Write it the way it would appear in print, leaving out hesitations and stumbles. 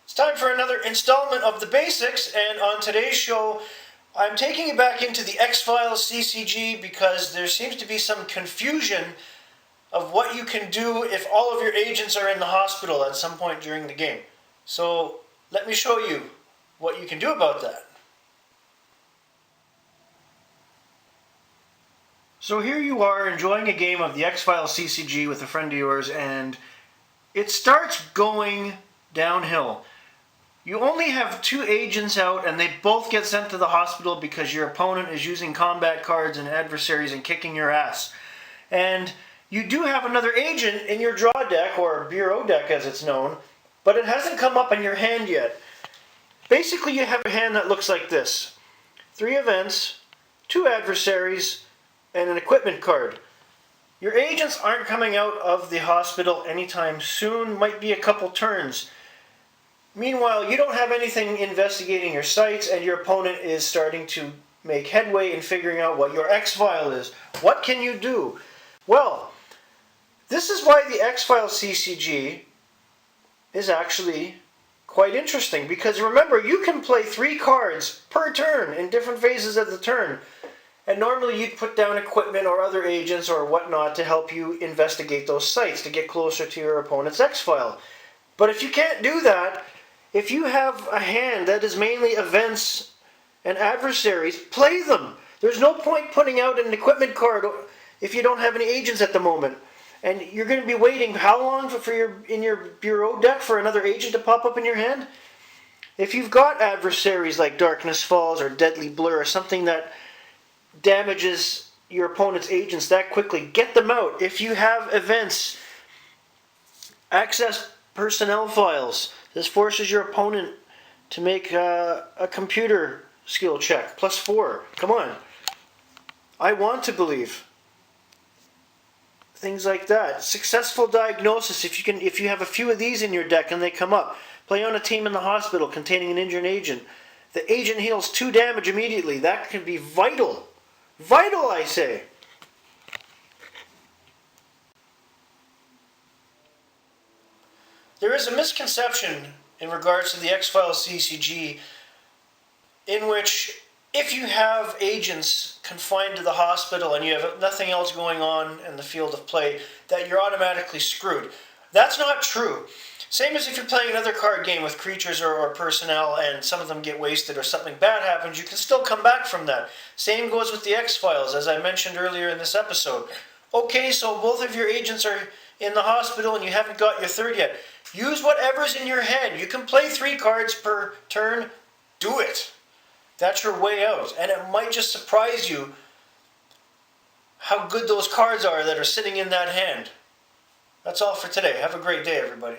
It's time for another installment of the basics, and on today's show I'm taking you back into the X-Files CCG because there seems to be some confusion of what you can do if all of your agents are in the hospital at some point during the game. So let me show you what you can do about that. So here you are enjoying a game of the X-Files CCG with a friend of yours, and it starts going downhill. You only have 2 agents out, and they both get sent to the hospital because your opponent is using combat cards and adversaries and kicking your ass. And you do have another agent in your draw deck, or bureau deck as it's known, but it hasn't come up in your hand yet. Basically, you have a hand that looks like this. 3 events, 2 adversaries, and an equipment card. Your agents aren't coming out of the hospital anytime soon, might be a couple turns. Meanwhile, you don't have anything investigating your sites, and your opponent is starting to make headway in figuring out what your X-File is. What can you do? Well, this is why the X-File CCG is actually quite interesting, because remember, you can play 3 cards per turn in different phases of the turn. And normally you'd put down equipment or other agents or whatnot to help you investigate those sites to get closer to your opponent's X-File. But if you can't do that, if you have a hand that is mainly events and adversaries, play them. There's no point putting out an equipment card if you don't have any agents at the moment. And you're going to be waiting how long in your bureau deck for another agent to pop up in your hand? If you've got adversaries like Darkness Falls or Deadly Blur or something that damages your opponent's agents that quickly, get them out. If you have events, access personnel files. This forces your opponent to make a computer skill check, +4. Come on. I want to believe. Things like that. Successful diagnosis. If you have a few of these in your deck and they come up, play on a team in the hospital containing an injured agent. The agent heals 2 damage immediately. That can be vital. Vital, I say. There is a misconception in regards to the X-Files CCG in which if you have agents confined to the hospital and you have nothing else going on in the field of play, that you're automatically screwed. That's not true. Same as if you're playing another card game with creatures or personnel and some of them get wasted or something bad happens, you can still come back from that. Same goes with the X-Files, as I mentioned earlier in this episode. Okay, so both of your agents are in the hospital and you haven't got your 3rd yet. Use whatever's in your hand. You can play 3 cards per turn. Do it. That's your way out. And it might just surprise you how good those cards are that are sitting in that hand. That's all for today. Have a great day, everybody.